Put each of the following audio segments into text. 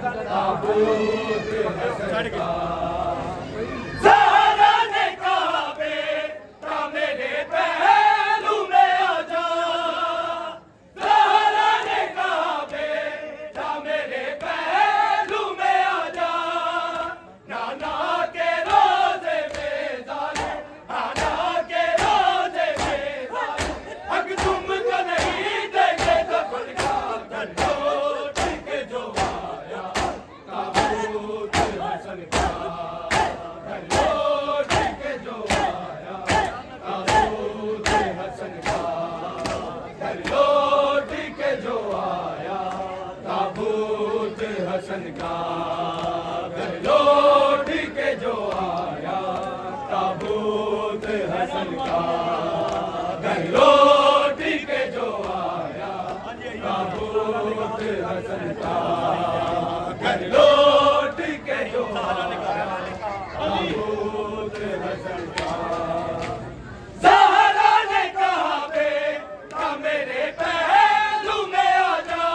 ताबूत हसन का। हसन का घर लौट के जो आया ताबूत हसन का। घर लौट के जो आया ताबूत हसन का। घर लौट के जो आया ताबूत हसन का। ज़हरा ने कहा बेटा मेरे पहलू में आ जा।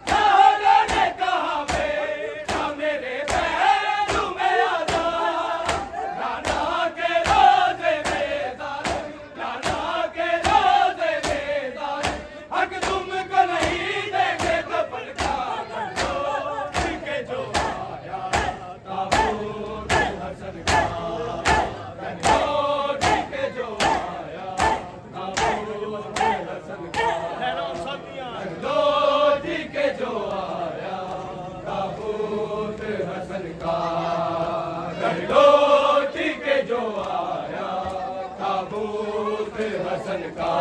ज़हरा ने कहा बेटा मेरे पहलू में आ जा। नाना के रोज़े बेजार, नाना के रोज़े बेजार, हक तुमको नहीं देंगे कफन का। लौट के जो आया ताबूत हसन का। लौट के जो आया ताबूत हसन का। लौट के जो आया ताबूत हसन का। लौट के जो आया ताबूत हसन का।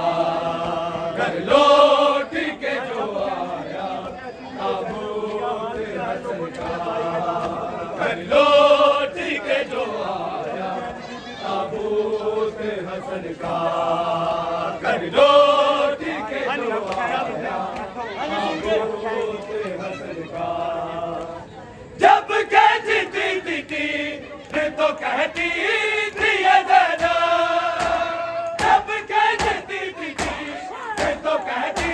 लौट के जो आया ताबूत हसन का। लौट के जो आया ताबूत हसन का। लौट के जो आया ताबूत हसन का। जब कहती थी फिर तो कहती थी ये ज़ैनब। जब कहती थी फिर तो कहती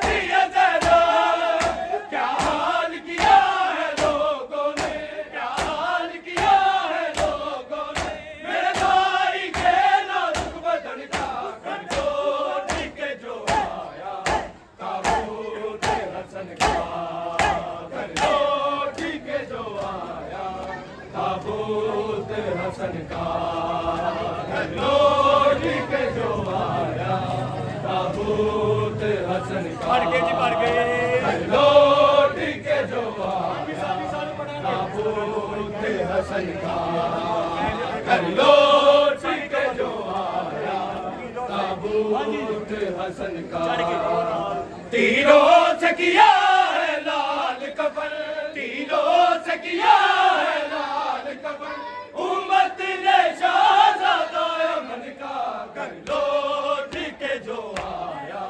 थी ये ज़ैनब। क्या हाल किया है लोगों ने, क्या हाल किया है लोगों ने मेरे भाई के नाजुक बदन का। लौट के जो आया ताबूत हसन का। लौट के जो आया ताबूत हसन का। लौट के जो आया ताबूत हसन का। लौट के जो आया ताबूत हसन का। लौट के जो आया ताबूत हसन का। तीरों से किया है लाल कफन, तीरों से किया है लाल कफन उम्मत ने शाहज़ादा अमन का। घर लौट के जो आया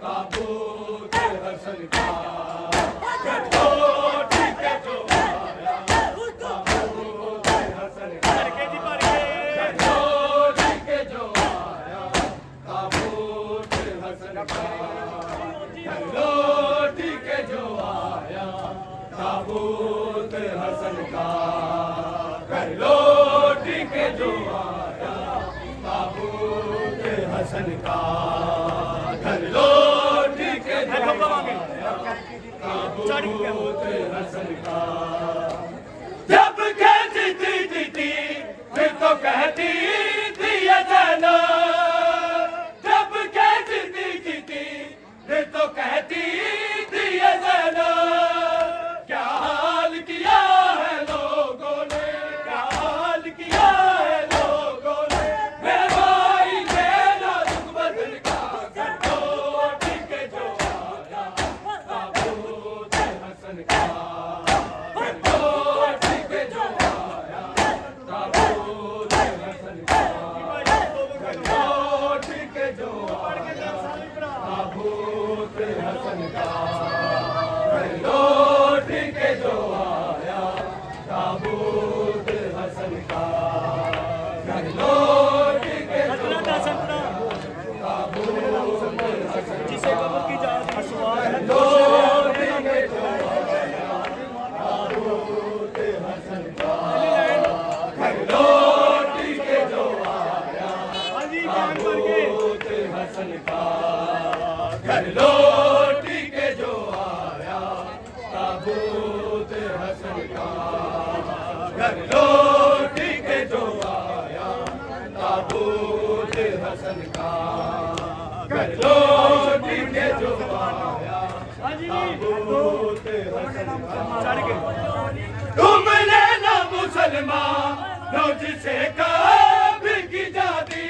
ताबूत हसन का। घर लौट के जो आया ताबूत हसन का। घर लौट के जो आया ताबूत हसन का। लौट के जो आया ताबूत हसन का। लौट के जो आया ताबूत हसन का। लौट के जो आया ताबूत हसन का। जब कहती थी फिर तो कहती थी ये ज़ैनब। जब कहती थी फिर तो कहती थी ये ज़ैनब। क्या हाल किया है लोगों ने, क्या हाल किया है लोगों ने मेरे भाई के नाजुक बदन का। लौट के जो आया ताबूत हसन का। लौट के जो आया ताबूत हसन का। लौट के जो आया ताबूत हसन का। लौट के जो आया ताबूत हसन का। लौट के जो आया ताबूत हसन का। जिसे कब्र की जात लौट के जो आया घर लौटी के जो आया ताबूत हसन का, घर लौटी के जो आया ताबूत हसन का। तुमने ना मुसलमानों जिसे काफिर की जाती,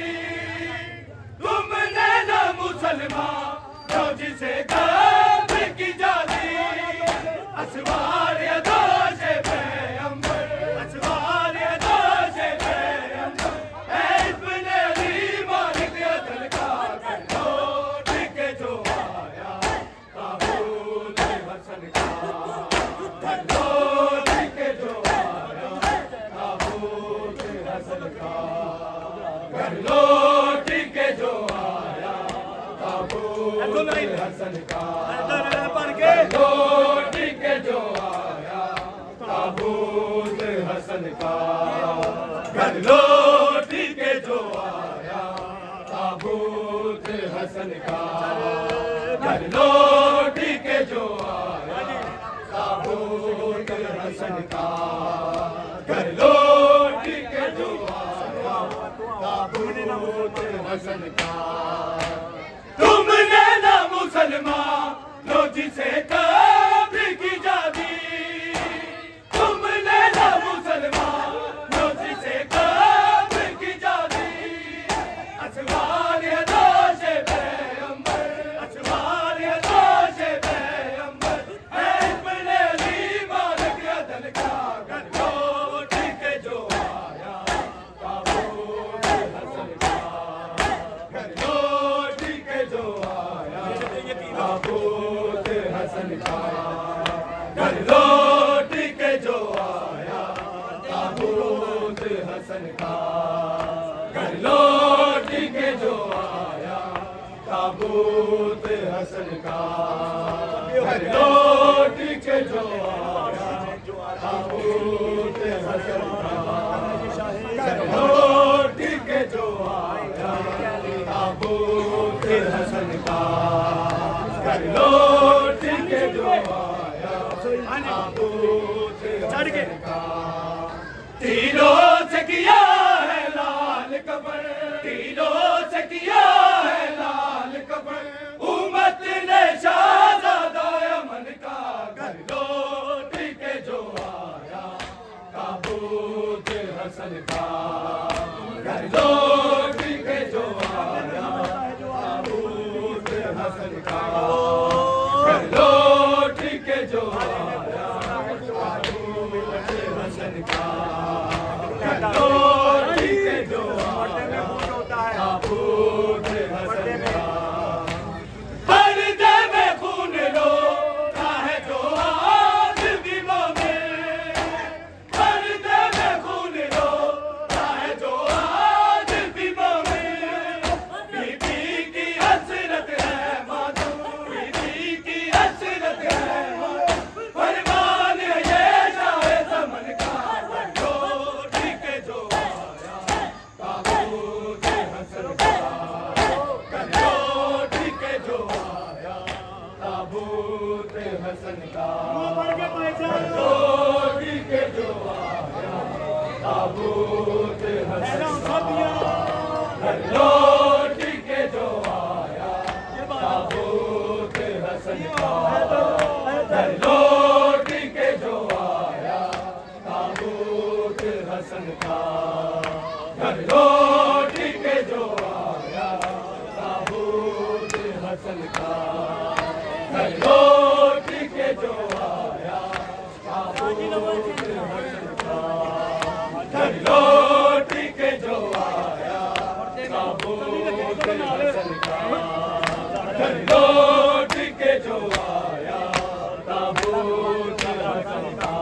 तुमने ना मुसलमानों जिसे काफिर की जाती, असवार दोष पैगंबर, असवार दोष पैगंबर, इब्ने अली मालिक अदल का, घर लौटी के जो आया ताबूत हसन का, घर लौटी के जो आया ताबूत हसन का, घर लौटी के जो आया ताबूत हसन का, लौटी के जो आया ताबूत हसन का, घर लौटी के जो आया ताबूत हसन का, घर लौटी के जो आया ताबूत हसन का, घर लौटी के जो आया ताबूत हसन का। तुमने ना मुसलमानों जिसे काफिर की जाती, तुमने ना मुसलमानों जिसे काफिर की जाती, असवार दोष पैगंबर, असवार दोष पैगंबर, इब्ने अली मालिक अदल का, घर लौटी के जो आया ताबूत हसन का, घर लौटी के जो आया ताबूत हसन का, घर लौटी के जो आया ताबूत हसन का, घर लौटी के जो आया ताबूत हसन का, घर लौटी के जो आया ताबूत हसन का, घर लौटी के जो आया ताबूत हसन का, घर लौटी के जो आया ताबूत हसन का। तीरों से किया है लाल कफन, तीरों से किया है लाल कफन, उम्मत ने शाहज़ादा यमन का, घर लौटी के जो आया ताबूत हसन का, घर लौटी के जो आया ताबूत हसन का, घर लौटी के जो आया ताबूत हसन का, घर लौटी के जो आया ताबूत हसन का। पर्दे में खून रोता है जो आदमी मोमिन, पर्दे में खून रोता है जो आदमी मोमिन, बीबी की हसरत है मासूम, बीबी की हसरत है मासूम, फरमान है ये शाहे ज़मन का, घर लौटी के जो आया ताबूत हसन का, घर लौटी के जो आया ताबूत हसन का, घर लौटी के जो आया ताबूत हसन का, घर लौटी के जो आया ताबूत हसन का, घर लौटी के जो आया ताबूत हसन का, घर लौटी के जो आया ताबूत हसन का, घर लौटी के जो आया ताबूत हसन का, घर लौटी के जो आया ताबूत हसन का, घर लौटी के जो आया ताबूत हसन का,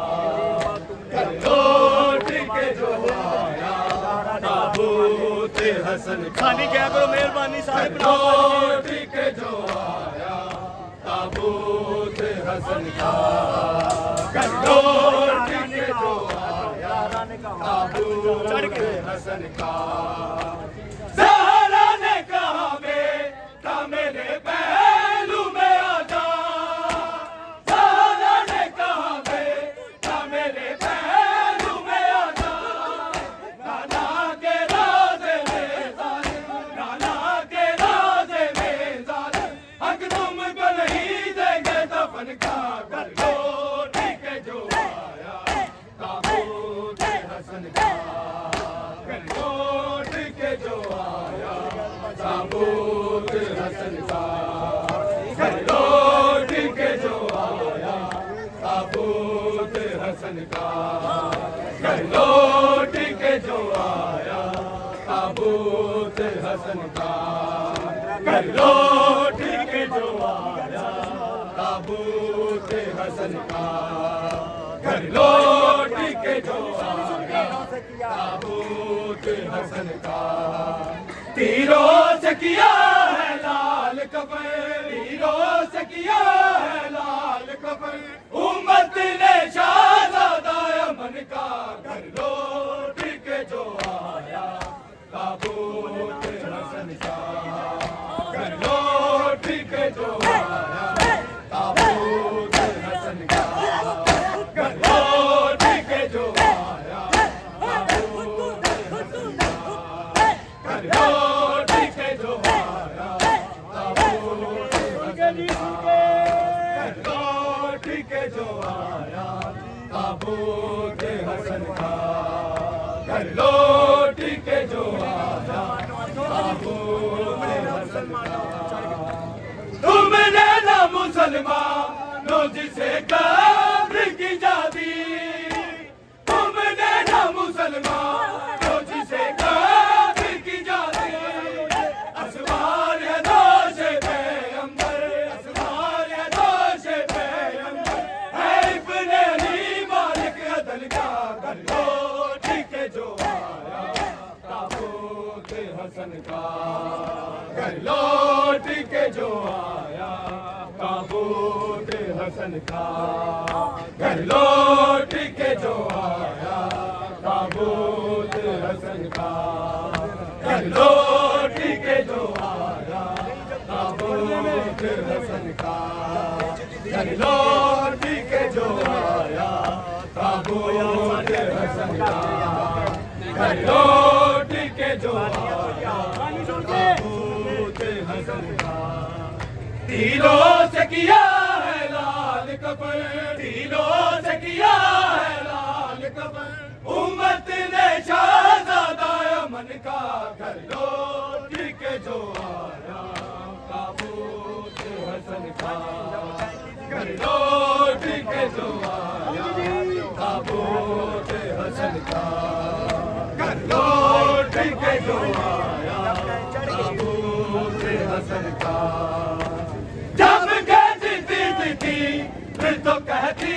घर लौटी के जो आया ताबूत हसन का। खाली क्या करो मेहरबानी सारे लौटी के जो आया ताबूत हसन का, घर लौटी के जो आया ताबूत हसन का। ज़हरा ने कहा बेटा मेरे पहलू में आ जा, ज़हरा ने कहा बेटा मेरे पहलू में आ हसन का, घर लौट के जो आया ताबूत हसन का, घर लौट के जो आया ताबूत हसन का, घर लौट के जो आया ताबूत हसन का। तीरों से किया है लाल कफन, तीरों से किया है लाल कफन, उम्मत ने शाहज़ादा अमन का, घर लौट के जो आया ताबूत हसन का, घर लौट के जो आया ताबूत हसन का, घर लौट के जो आया ताबूत हसन का, घर लौट के जो आया ताबूत हसन का, घर लौट के जो आया ताबूत हसन का, घर लौट के जो आया ताबूत हसन का। तुमने ना मुसलमानों जिसे कब्र की जादी, तुमने ना मुसलमानों जिसे कब्र की जादी, असवार है दोष पैगंबर, असवार है दोष पैगंबर, है इब्ने अली मालिक अदल का, घर लौट के जो आया ताबूत हसन का, घर लौट के जो आया ताबूत हसन का, घर लौट के जो आया ताबूत हसन का, घर लौट के जो आया ताबूत हसन का, घर लौट के जो आया ताबूत हसन का, घर लौट के जो आया ताबूत हसन का। तीरों से किया है लाल कफन, तीरों से किया है लाल कफन, उम्मत ने शाहज़ादा अमन का, घर लौट के जो आया ताबूत हसन का, घर लौट के जो आया ताबूत हसन का, घर लौट के जो आया ताबूत हसन का। जब कहती थी फिर तो कहती